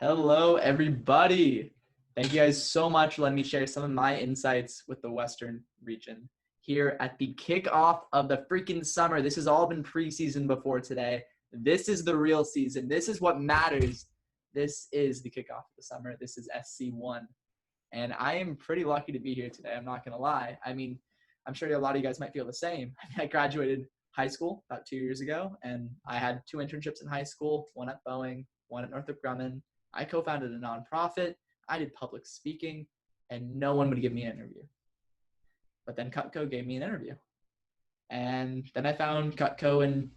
Hello, everybody. Thank you guys so much for letting me share some of my insights with the Western region here at the kickoff of the freaking summer. This has all been preseason before today. This is the real season. This is what matters. This is the kickoff of the summer. This is SC1. And I am pretty lucky to be here today. I'm not going to lie. I mean, I'm sure a lot of you guys might feel the same. I graduated high school about 2 years ago, and I had 2 internships in high school, one at Boeing, one at Northrop Grumman. I co-founded a nonprofit. I did public speaking, and no one would give me an interview. But then Cutco gave me an interview. And then I found Cutco in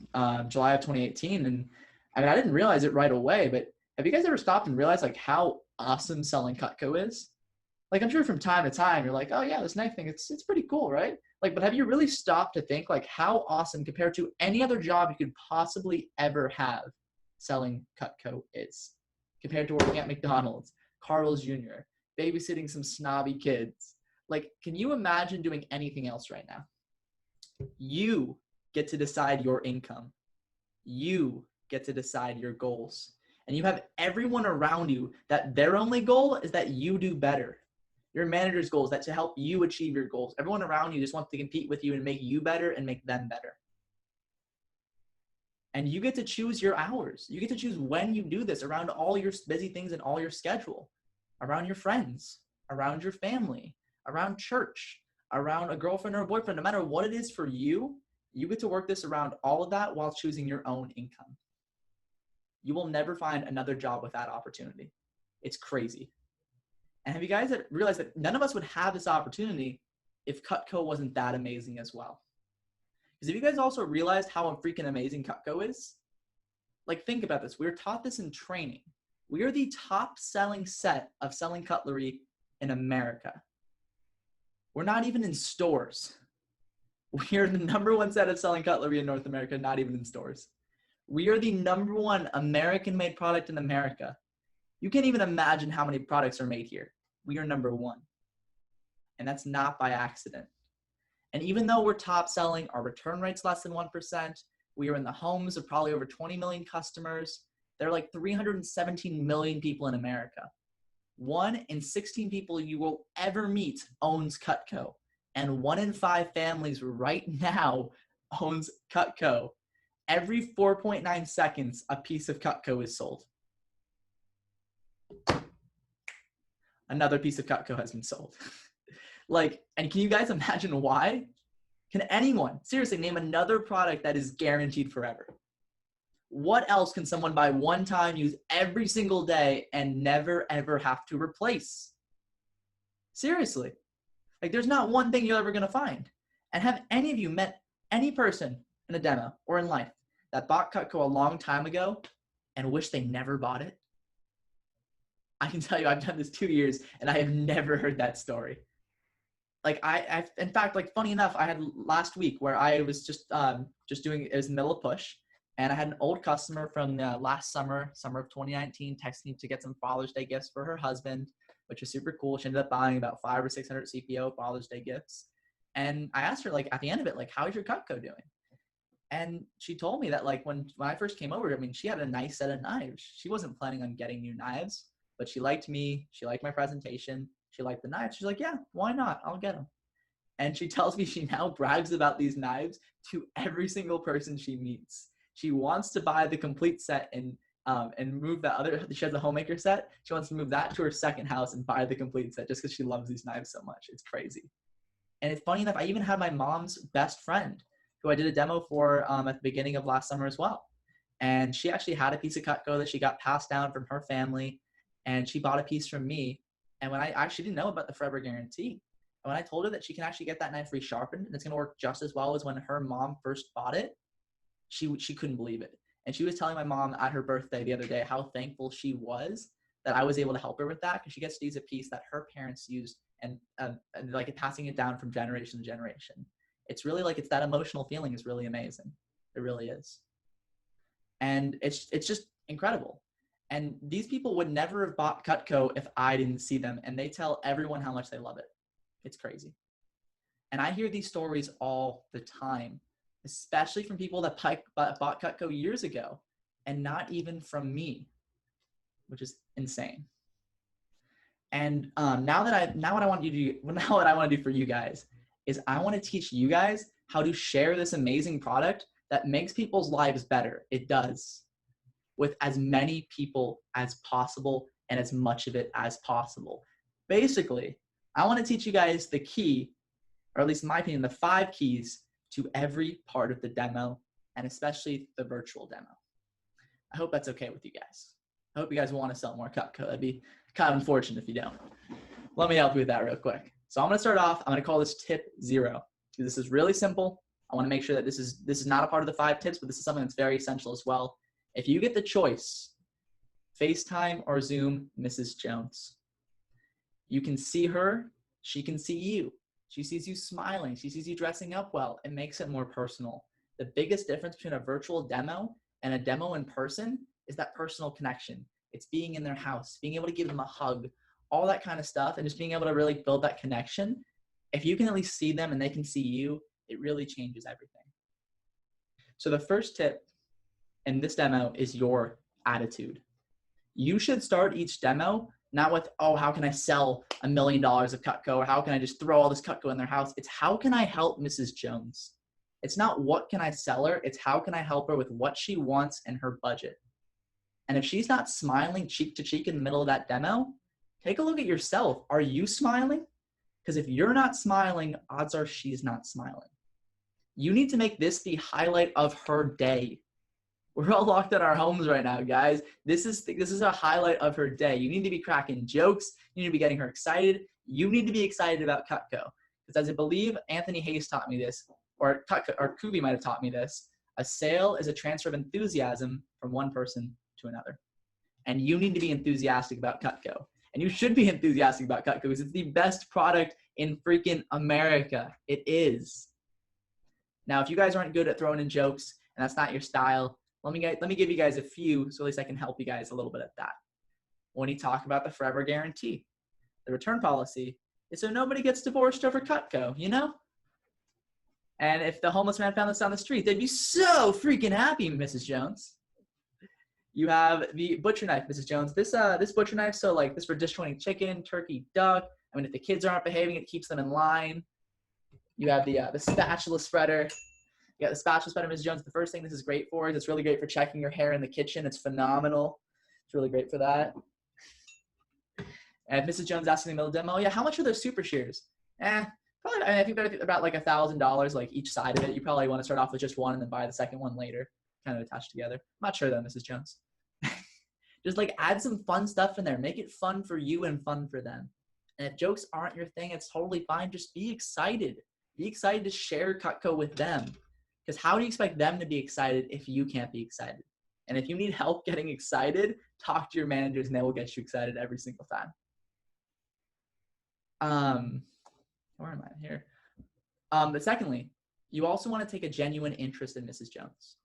July of 2018. And I mean, I didn't realize it right away, but have you guys ever stopped and realized like how awesome selling Cutco is? Like, I'm sure from time to time, you're like, oh yeah, this knife thing, it's pretty cool, right? Like, but have you really stopped to think like how awesome compared to any other job you could possibly ever have selling Cutco is? Compared to working at McDonald's, Carl's Jr., babysitting some snobby kids. Like, can you imagine doing anything else right now? You get to decide your income. You get to decide your goals. And you have everyone around you that their only goal is that you do better. Your manager's goal is that to help you achieve your goals. Everyone around you just wants to compete with you and make you better and make them better. And you get to choose your hours. You get to choose when you do this around all your busy things and all your schedule, around your friends, around your family, around church, around a girlfriend or a boyfriend. No matter what it is for you, you get to work this around all of that while choosing your own income. You will never find another job with that opportunity. It's crazy. And have you guys realized that none of us would have this opportunity if Cutco wasn't that amazing as well? Because have you guys also realized how freaking amazing Cutco is? Like, think about this. We're taught this in training. We are the top selling set of selling cutlery in America. We're not even in stores. We are the #1 set of selling cutlery in North America, not even in stores. We are the #1 American-made product in America. You can't even imagine how many products are made here. We are #1. And that's not by accident. And even though we're top selling, our return rate's less than 1%. We are in the homes of probably over 20 million customers. There are like 317 million people in America. 1 in 16 people you will ever meet owns Cutco. And 1 in 5 families right now owns Cutco. Every 4.9 seconds, a piece of Cutco is sold. Another piece of Cutco has been sold. Like, and can you guys imagine why? Can anyone seriously name another product that is guaranteed forever? What else can someone buy one time, use every single day, and never ever have to replace? Seriously. Like, there's not one thing you're ever going to find. And have any of you met any person in a demo or in life that bought Cutco a long time ago and wish they never bought it? I can tell you, I've done this 2 years and I have never heard that story. Like, I in fact, like, funny enough, I had last week where I was just doing, it was in the middle of push, and I had an old customer from last summer of 2019, text me to get some Father's Day gifts for her husband, which is super cool. She ended up buying about 500 or 600 CPO Father's Day gifts. And I asked her, like, at the end of it, like, how's your Cutco doing? And she told me that, like, when I first came over, I mean, she had a nice set of knives. She wasn't planning on getting new knives, but she liked me. She liked my presentation. She liked the knives. She's like, yeah, why not? I'll get them. And she tells me she now brags about these knives to every single person she meets. She wants to buy the complete set and move that other, she has a homemaker set. She wants to move that to her second house and buy the complete set just because she loves these knives so much. It's crazy. And it's funny enough, I even had my mom's best friend who I did a demo for at the beginning of last summer as well. And she actually had a piece of Cutco that she got passed down from her family, and she bought a piece from me. And when I actually didn't know about the forever guarantee, and when I told her that she can actually get that knife resharpened and it's going to work just as well as when her mom first bought it, she couldn't believe it. And she was telling my mom at her birthday the other day how thankful she was that I was able to help her with that, because she gets to use a piece that her parents used and like passing it down from generation to generation. It's really like, it's that emotional feeling is really amazing. It really is. And it's just incredible. And these people would never have bought Cutco if I didn't see them. And they tell everyone how much they love it. It's crazy. And I hear these stories all the time, especially from people that bought Cutco years ago, and not even from me. which is insane. And now what I want to do for you guys is I want to teach you guys how to share this amazing product that makes people's lives better. It does, with as many people as possible and as much of it as possible. Basically, I want to teach you guys the key, or at least in my opinion, the 5 keys to every part of the demo, and especially the virtual demo. I hope that's okay with you guys. I hope you guys want to sell more Cutco. That'd be kind of unfortunate if you don't. Let me help you with that real quick. So I'm going to start off. I'm going to call this tip 0. This is really simple. I want to make sure that this is not a part of the 5 tips, but this is something that's very essential as well. If you get the choice, FaceTime or Zoom Mrs. Jones, you can see her. She can see you. She sees you smiling. She sees you dressing up well. It makes it more personal. The biggest difference between a virtual demo and a demo in person is that personal connection. It's being in their house, being able to give them a hug, all that kind of stuff, and just being able to really build that connection. If you can at least see them and they can see you, it really changes everything. So the first tip in this demo is your attitude. You should start each demo not with, oh, how can I sell $1 million of Cutco, or how can I just throw all this Cutco in their house? It's how can I help Mrs. Jones? It's not what can I sell her, it's how can I help her with what she wants and her budget. And if she's not smiling cheek to cheek in the middle of that demo, take a look at yourself. Are you smiling? Because if you're not smiling, odds are she's not smiling. You need to make this the highlight of her day. We're all locked in our homes right now, guys. This is a highlight of her day. You need to be cracking jokes. You need to be getting her excited. You need to be excited about Cutco. Because as I believe Anthony Hayes taught me this, or Kooper might have taught me this, a sale is a transfer of enthusiasm from one person to another. And you need to be enthusiastic about Cutco. And you should be enthusiastic about Cutco because it's the best product in freaking America. It is. Now, if you guys aren't good at throwing in jokes and that's not your style, let me give you guys a few so at least I can help you guys a little bit at that. When you talk about the forever guarantee, the return policy is so nobody gets divorced over Cutco, you know? And if the homeless man found this on the street, they'd be so freaking happy, Mrs. Jones. You have the butcher knife, Mrs. Jones. This butcher knife, so like this for disjointing chicken, turkey, duck. I mean, if the kids aren't behaving, it keeps them in line. You have the spatula spreader. You got the spatula spreader, Mrs. Jones. The first thing this is great for is it's really great for checking your hair in the kitchen. It's phenomenal. It's really great for that. And if Mrs. Jones asks in the middle of the demo, yeah, how much are those super shears? Probably, I think they're about like $1,000, like each side of it. You probably want to start off with just one and then buy the second one later, kind of attached together. I'm not sure though, Mrs. Jones. Just like add some fun stuff in there. Make it fun for you and fun for them. And if jokes aren't your thing, it's totally fine. Just be excited. Be excited to share Cutco with them. Because how do you expect them to be excited if you can't be excited? And if you need help getting excited, talk to your managers and they will get you excited every single time. Where am I here? But secondly, you also want to take a genuine interest in Mrs. Jones.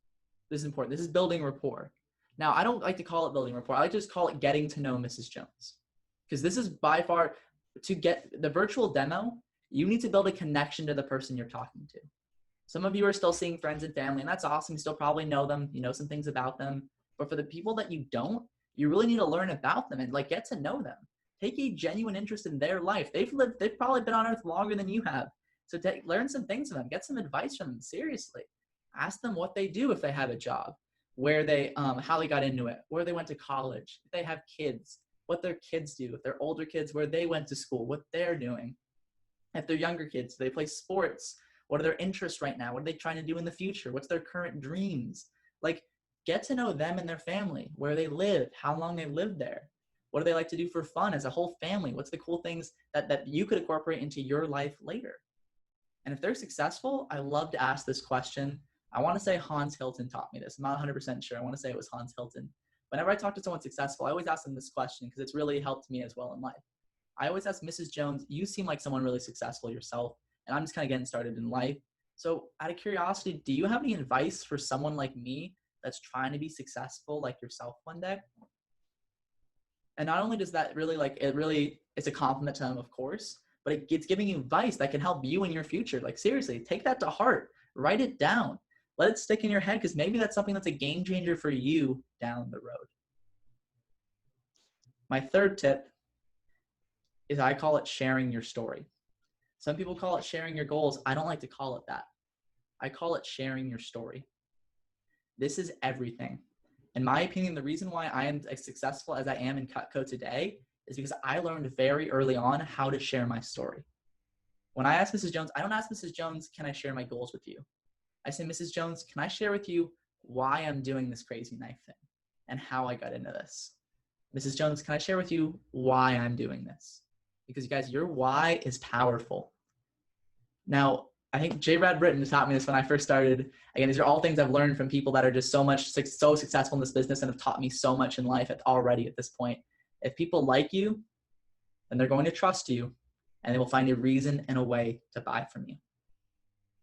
This is important. This is building rapport. Now, I don't like to call it building rapport. I like to just call it getting to know Mrs. Jones. Because this is by far, to get the virtual demo, you need to build a connection to the person you're talking to. Some of you are still seeing friends and family, and that's awesome. You still probably know them. You know some things about them. But for the people that you don't, you really need to learn about them and like get to know them. Take a genuine interest in their life. They've probably been on earth longer than you have. So learn some things from them. Get some advice from them. Seriously. Ask them what they do if they have a job, where they, how they got into it, where they went to college, if they have kids, what their kids do, if they're older kids, where they went to school, what they're doing. If they're younger kids, do they play sports? What are their interests right now? What are they trying to do in the future? What's their current dreams? Like, get to know them and their family, where they live, how long they lived there. What do they like to do for fun as a whole family? What's the cool things that you could incorporate into your life later? And if they're successful, I love to ask this question. I want to say Hans Hilton taught me this. I'm not 100% sure. I want to say it was Hans Hilton. Whenever I talk to someone successful, I always ask them this question because it's really helped me as well in life. I always ask Mrs. Jones, you seem like someone really successful yourself, and I'm just kind of getting started in life. So out of curiosity, do you have any advice for someone like me that's trying to be successful like yourself one day? And not only does that really it's a compliment to them, of course, but it's giving you advice that can help you in your future. Like seriously, take that to heart, write it down, let it stick in your head because maybe that's something that's a game changer for you down the road. My third tip is I call it sharing your story. Some people call it sharing your goals. I don't like to call it that. I call it sharing your story. This is everything. In my opinion, the reason why I am as successful as I am in Cutco today is because I learned very early on how to share my story. When I ask Mrs. Jones, I don't ask Mrs. Jones, can I share my goals with you? I say, Mrs. Jones, can I share with you why I'm doing this crazy knife thing and how I got into this? Mrs. Jones, can I share with you why I'm doing this? Because you guys, your why is powerful. Now, I think J. Brad Britton taught me this when I first started. Again, these are all things I've learned from people that are just so successful in this business and have taught me so much in life already at this point. If people like you, then they're going to trust you, and they will find a reason and a way to buy from you.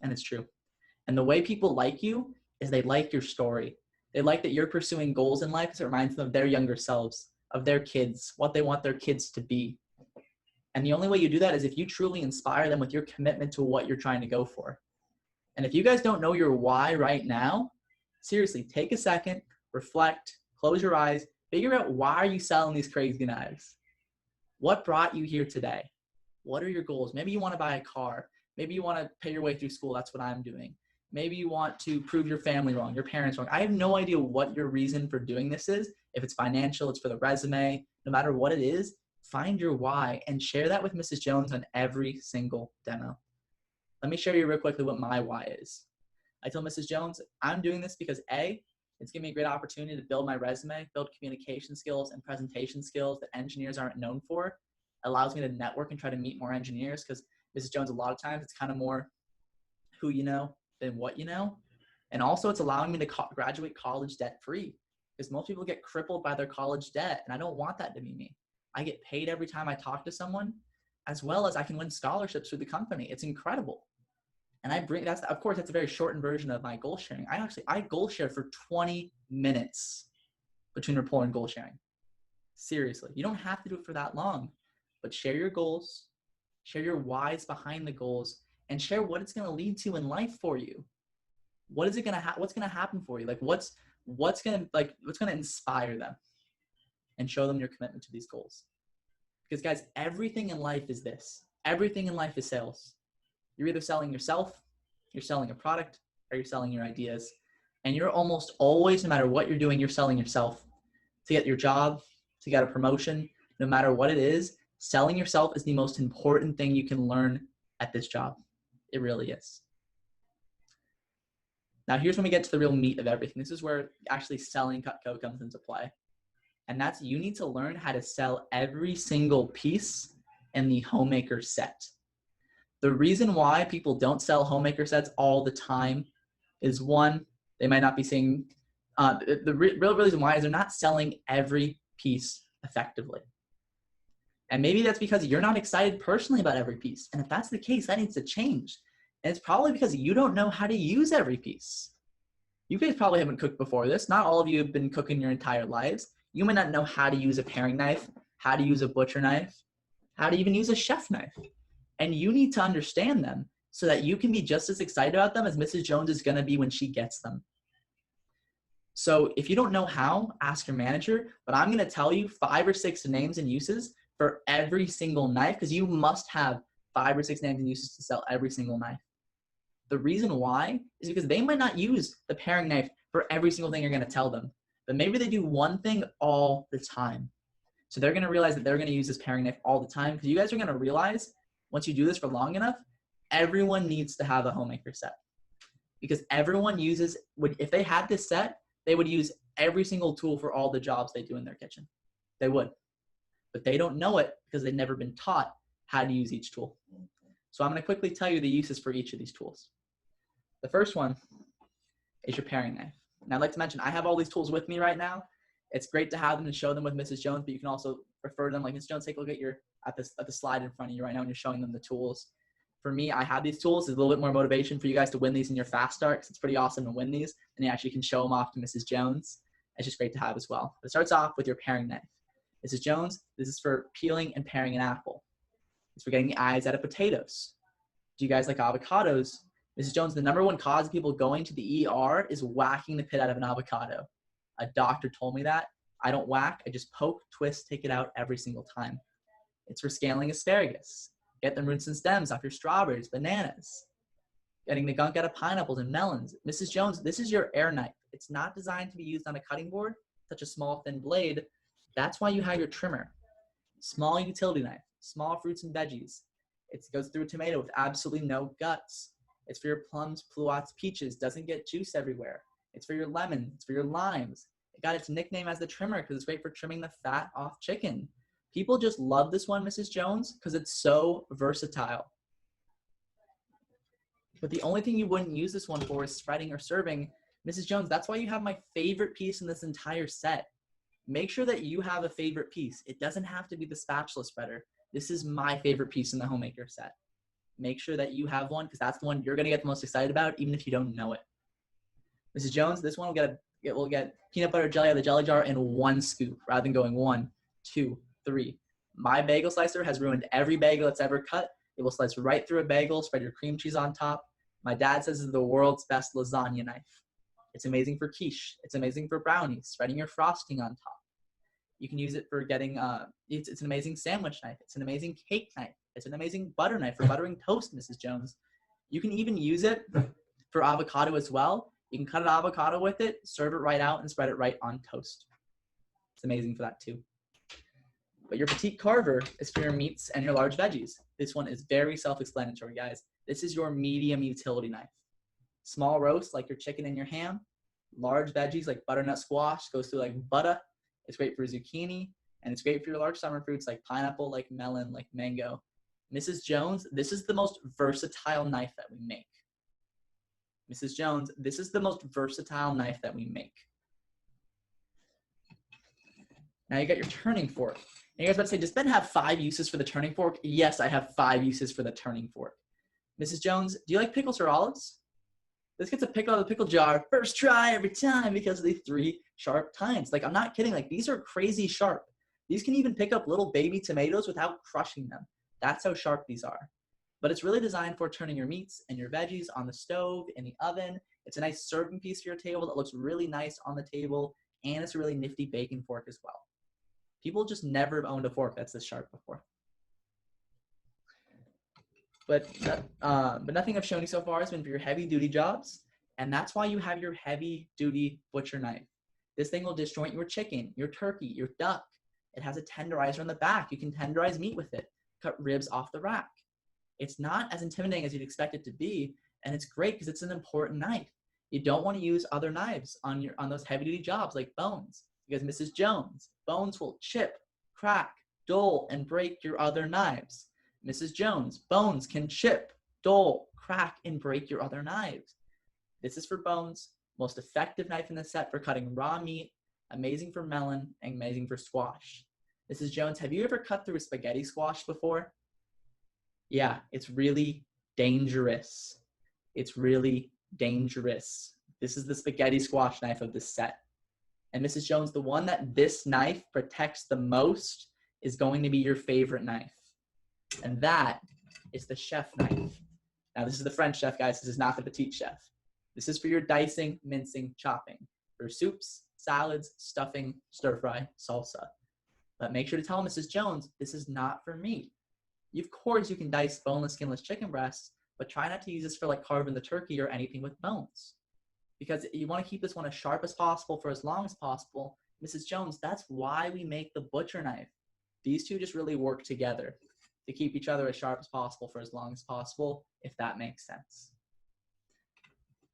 And it's true. And the way people like you is they like your story. They like that you're pursuing goals in life because it reminds them of their younger selves, of their kids, what they want their kids to be. And the only way you do that is if you truly inspire them with your commitment to what you're trying to go for. And if you guys don't know your why right now, seriously, take a second, reflect, close your eyes, figure out why are you selling these crazy knives? What brought you here today? What are your goals? Maybe you want to buy a car. Maybe you want to pay your way through school. That's what I'm doing. Maybe you want to prove your family wrong, your parents wrong. I have no idea what your reason for doing this is. If it's financial, it's for the resume, no matter what it is, find your why and share that with Mrs. Jones on every single demo. Let me share you real quickly what my why is. I tell Mrs. Jones, I'm doing this because A, it's giving me a great opportunity to build my resume, build communication skills and presentation skills that engineers aren't known for. It allows me to network and try to meet more engineers because Mrs. Jones, a lot of times it's kind of more who you know than what you know. And also it's allowing me to graduate college debt free because most people get crippled by their college debt. And I don't want that to be me. I get paid every time I talk to someone, as well as I can win scholarships through the company. It's incredible. And of course, that's a very shortened version of my goal sharing. I goal share for 20 minutes between rapport and goal sharing. Seriously, you don't have to do it for that long, but share your goals, share your whys behind the goals, and share what it's going to lead to in life for you. What's going to happen for you? Like what's going to inspire them and show them your commitment to these goals. Because guys, everything in life is this. Everything in life is sales. You're either selling yourself, you're selling a product, or you're selling your ideas. And you're almost always, no matter what you're doing, you're selling yourself. To get your job, to get a promotion, no matter what it is, selling yourself is the most important thing you can learn at this job. It really is. Now, here's when we get to the real meat of everything. This is where actually selling Cutco comes into play. And that's you need to learn how to sell every single piece in the homemaker set. The reason why people don't sell homemaker sets all the time is one, they might not be seeing, the real reason why is they're not selling every piece effectively. And maybe that's because you're not excited personally about every piece. And if that's the case, that needs to change. And it's probably because you don't know how to use every piece. You guys probably haven't cooked before this. Not all of you have been cooking your entire lives. You might not know how to use a paring knife, how to use a butcher knife, how to even use a chef knife. And you need to understand them so that you can be just as excited about them as Mrs. Jones is going to be when she gets them. So if you don't know how, ask your manager, but I'm going to tell you 5 or 6 names and uses for every single knife because you must have 5 or 6 names and uses to sell every single knife. The reason why is because they might not use the paring knife for every single thing you're going to tell them, but maybe they do one thing all the time. So they're going to realize that they're going to use this paring knife all the time because you guys are going to realize once you do this for long enough, everyone needs to have a homemaker set because everyone uses, if they had this set, they would use every single tool for all the jobs they do in their kitchen. They would, but they don't know it because they've never been taught how to use each tool. So I'm going to quickly tell you the uses for each of these tools. The first one is your paring knife. Now I'd like to mention, I have all these tools with me right now. It's great to have them and show them with Mrs. Jones, but you can also refer to them like, Mrs. Jones, take a look at the slide in front of you right now when you're showing them the tools. For me, I have these tools. There's a little bit more motivation for you guys to win these in your fast start because it's pretty awesome to win these. And you actually can show them off to Mrs. Jones. It's just great to have as well. It starts off with your paring knife. Mrs. Jones, this is for peeling and paring an apple. It's for getting the eyes out of potatoes. Do you guys like avocados? Mrs. Jones, the #1 cause of people going to the ER is whacking the pit out of an avocado. A doctor told me that. I don't whack. I just poke, twist, take it out every single time. It's for scaling asparagus. Get the roots and stems off your strawberries, bananas. Getting the gunk out of pineapples and melons. Mrs. Jones, this is your air knife. It's not designed to be used on a cutting board, such a small, thin blade. That's why you have your trimmer. Small utility knife, small fruits and veggies. It goes through a tomato with absolutely no guts. It's for your plums, pluots, peaches, doesn't get juice everywhere. It's for your lemon, it's for your limes. It got its nickname as the trimmer because it's great for trimming the fat off chicken. People just love this one, Mrs. Jones, because it's so versatile. But the only thing you wouldn't use this one for is spreading or serving. Mrs. Jones, that's why you have my favorite piece in this entire set. Make sure that you have a favorite piece. It doesn't have to be the spatula spreader. This is my favorite piece in the homemaker set. Make sure that you have one because that's the one you're going to get the most excited about, even if you don't know it. Mrs. Jones, this one will get peanut butter jelly out of the jelly jar in one scoop rather than going 1, 2, 3. My bagel slicer has ruined every bagel it's ever cut. It will slice right through a bagel, spread your cream cheese on top. My dad says it's the world's best lasagna knife. It's amazing for quiche. It's amazing for brownies, spreading your frosting on top. You can use it for getting, it's an amazing sandwich knife. It's an amazing cake knife. It's an amazing butter knife for buttering toast, Mrs. Jones. You can even use it for avocado as well. You can cut an avocado with it, serve it right out, and spread it right on toast. It's amazing for that too. But your petite carver is for your meats and your large veggies. This one is very self-explanatory, guys. This is your medium utility knife. Small roast like your chicken and your ham. Large veggies like butternut squash goes through like butter. It's great for zucchini, and it's great for your large summer fruits like pineapple, like melon, like mango. Mrs. Jones, this is the most versatile knife that we make. Mrs. Jones, this is the most versatile knife that we make. Now you got your turning fork. And you guys about to say, does Ben have 5 uses for the turning fork? Yes, I have 5 uses for the turning fork. Mrs. Jones, do you like pickles or olives? This gets a pickle out of the pickle jar. First try every time because of the 3 sharp tines. Like, I'm not kidding. Like, these are crazy sharp. These can even pick up little baby tomatoes without crushing them. That's how sharp these are. But it's really designed for turning your meats and your veggies on the stove, in the oven. It's a nice serving piece for your table that looks really nice on the table. And it's a really nifty baking fork as well. People just never have owned a fork that's this sharp before. But nothing I've shown you so far has been for your heavy-duty jobs, and that's why you have your heavy-duty butcher knife. This thing will disjoint your chicken, your turkey, your duck. It has a tenderizer on the back. You can tenderize meat with it, cut ribs off the rack. It's not as intimidating as you'd expect it to be, and it's great because it's an important knife. You don't want to use other knives on those heavy-duty jobs like bones, because Mrs. Jones, bones will chip, crack, dull, and break your other knives. Mrs. Jones, bones can chip, dull, crack, and break your other knives. This is for bones, most effective knife in the set for cutting raw meat, amazing for melon, and amazing for squash. Mrs. Jones, have you ever cut through a spaghetti squash before? Yeah, it's really dangerous. It's really dangerous. This is the spaghetti squash knife of this set. And Mrs. Jones, the one that this knife protects the most is going to be your favorite knife. And that is the chef knife. Now, this is the French chef, guys. This is not the petite chef. This is for your dicing, mincing, chopping. For soups, salads, stuffing, stir fry, salsa. But make sure to tell Mrs. Jones, this is not for meat. Of course, you can dice boneless, skinless chicken breasts, but try not to use this for like carving the turkey or anything with bones. Because you want to keep this one as sharp as possible for as long as possible. Mrs. Jones, that's why we make the butcher knife. These two just really work together to keep each other as sharp as possible for as long as possible, if that makes sense.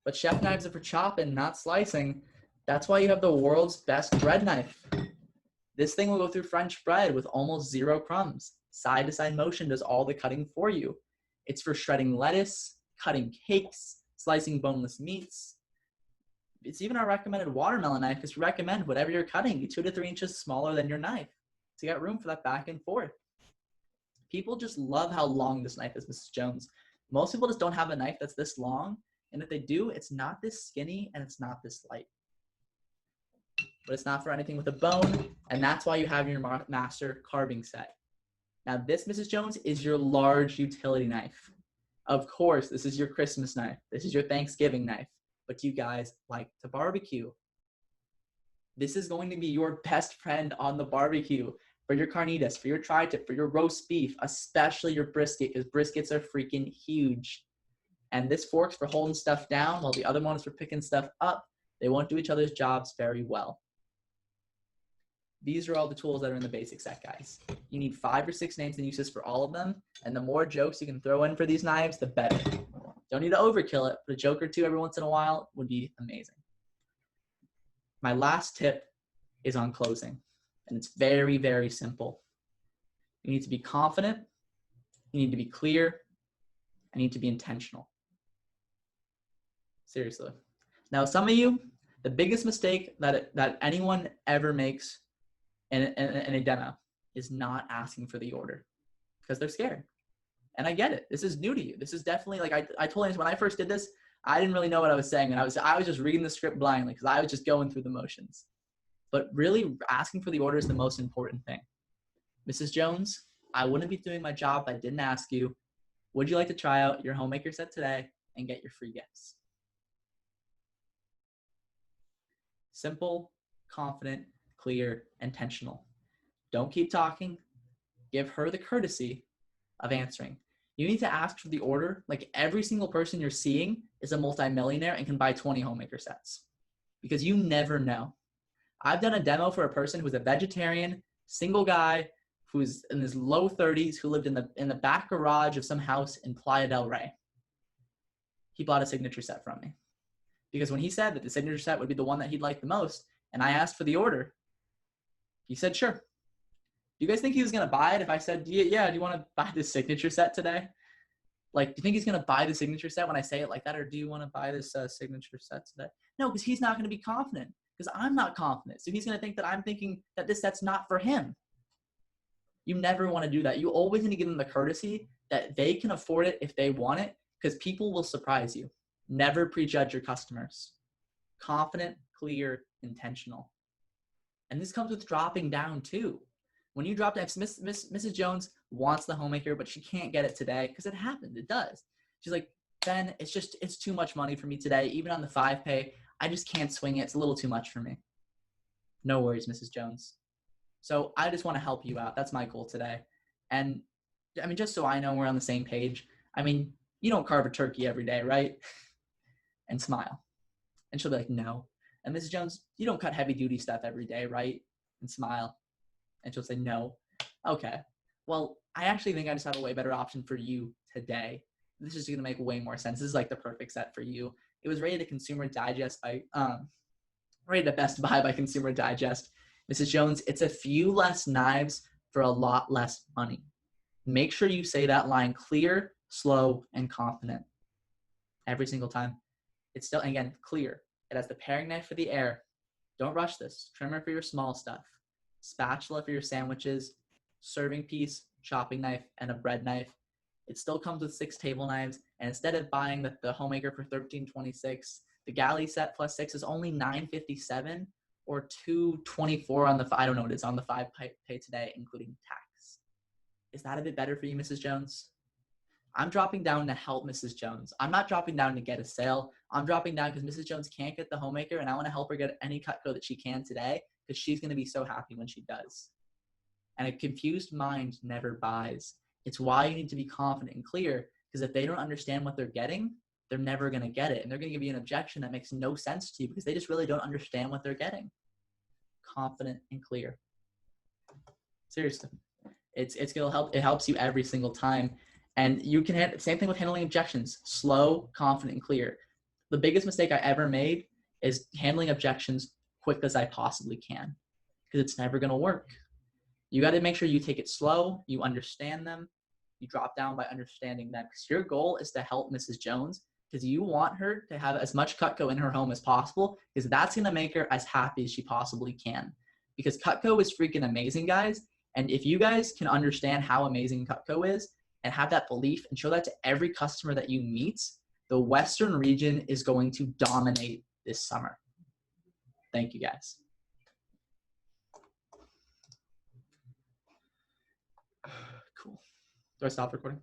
But chef knives are for chopping, not slicing. That's why you have the world's best bread knife. This thing will go through French bread with almost 0 crumbs. Side-to-side motion does all the cutting for you. It's for shredding lettuce, cutting cakes, slicing boneless meats. It's even our recommended watermelon knife because we recommend whatever you're cutting, be 2 to 3 inches smaller than your knife. So you got room for that back and forth. People just love how long this knife is, Mrs. Jones. Most people just don't have a knife that's this long. And if they do, it's not this skinny and it's not this light. But it's not for anything with a bone. And that's why you have your master carving set. Now this, Mrs. Jones, is your large utility knife. Of course, this is your Christmas knife. This is your Thanksgiving knife. But you guys like to barbecue. This is going to be your best friend on the barbecue for your carnitas, for your tri-tip, for your roast beef, especially your brisket, because briskets are freaking huge. And this fork's for holding stuff down while the other one is for picking stuff up. They won't do each other's jobs very well. These are all the tools that are in the basic set, guys. You need 5 or 6 names and uses for all of them. And the more jokes you can throw in for these knives, the better. Don't need to overkill it, but a joke or two every once in a while would be amazing. My last tip is on closing. And it's very, very simple. You need to be confident. You need to be clear. You need to be intentional. Seriously. Now, some of you, the biggest mistake that anyone ever makes in a demo is not asking for the order because they're scared. And I get it. This is new to you. This is definitely like I told you when I first did this, I didn't really know what I was saying. And I was just reading the script blindly because I was just going through the motions. But really asking for the order is the most important thing. Mrs. Jones, I wouldn't be doing my job if I didn't ask you, would you like to try out your homemaker set today and get your free gifts? Simple, confident, clear, intentional. Don't keep talking. Give her the courtesy of answering. You need to ask for the order. Like every single person you're seeing is a multimillionaire and can buy 20 homemaker sets because you never know. I've done a demo for a person who's a vegetarian, single guy, who's in his low 30s, who lived in the back garage of some house in Playa del Rey. He bought a signature set from me because when he said that the signature set would be the one that he'd like the most, and I asked for the order, he said, sure. Do you guys think he was going to buy it if I said, yeah, do you want to buy this signature set today? Like, do you think he's going to buy the signature set when I say it like that? Or do you want to buy this signature set today? No, because he's not going to be confident because I'm not confident. So he's going to think that I'm thinking that this set's not for him. You never want to do that. You always need to give them the courtesy that they can afford it if they want it because people will surprise you. Never prejudge your customers. Confident, clear, intentional. And this comes with dropping down too. When you drop down, Mrs. Jones wants the homemaker, but she can't get it today because it happened. It does. She's like, Ben, it's too much money for me today. Even on the 5-pay, I just can't swing it. It's a little too much for me. No worries, Mrs. Jones. So I just want to help you out. That's my goal today. And I mean, just so I know we're on the same page, I mean, you don't carve a turkey every day, right? And smile. And she'll be like, no. And Mrs. Jones, you don't cut heavy duty stuff every day, right? And smile. And she'll say, no. Okay. Well, I actually think I just have a way better option for you today. This is going to make way more sense. This is like the perfect set for you. It was rated rated at Best Buy by Consumer Digest. Mrs. Jones, it's a few less knives for a lot less money. Make sure you say that line clear, slow, and confident every single time. It's still, again, clear. It has the paring knife for the air. Don't rush this. Trimmer for your small stuff. Spatula for your sandwiches. Serving piece, chopping knife, and a bread knife. It still comes with 6 table knives. And instead of buying the homemaker for $13.26, the galley set plus 6 is only $9.57 or $2.24 on the, I don't know what it is, on the 5-pay today, including tax. Is that a bit better for you, Mrs. Jones? I'm dropping down to help Mrs. Jones. I'm not dropping down to get a sale. I'm dropping down because Mrs. Jones can't get the homemaker, and I want to help her get any Cutco that she can today because she's going to be so happy when she does. And a confused mind never buys. It's why you need to be confident and clear, because if they don't understand what they're getting, they're never going to get it. And they're going to give you an objection that makes no sense to you because they just really don't understand what they're getting. Confident and clear. Seriously. It's going to help. It helps you every single time. And you can same thing with handling objections. Slow, confident, and clear. The biggest mistake I ever made is handling objections quick as I possibly can because it's never going to work. You got to make sure you take it slow, you understand them, you drop down by understanding them. Because your goal is to help Mrs. Jones because you want her to have as much Cutco in her home as possible because that's going to make her as happy as she possibly can. Because Cutco is freaking amazing, guys. And if you guys can understand how amazing Cutco is and have that belief and show that to every customer that you meet, the Western region is going to dominate this summer. Thank you, guys. Cool. Do I stop recording?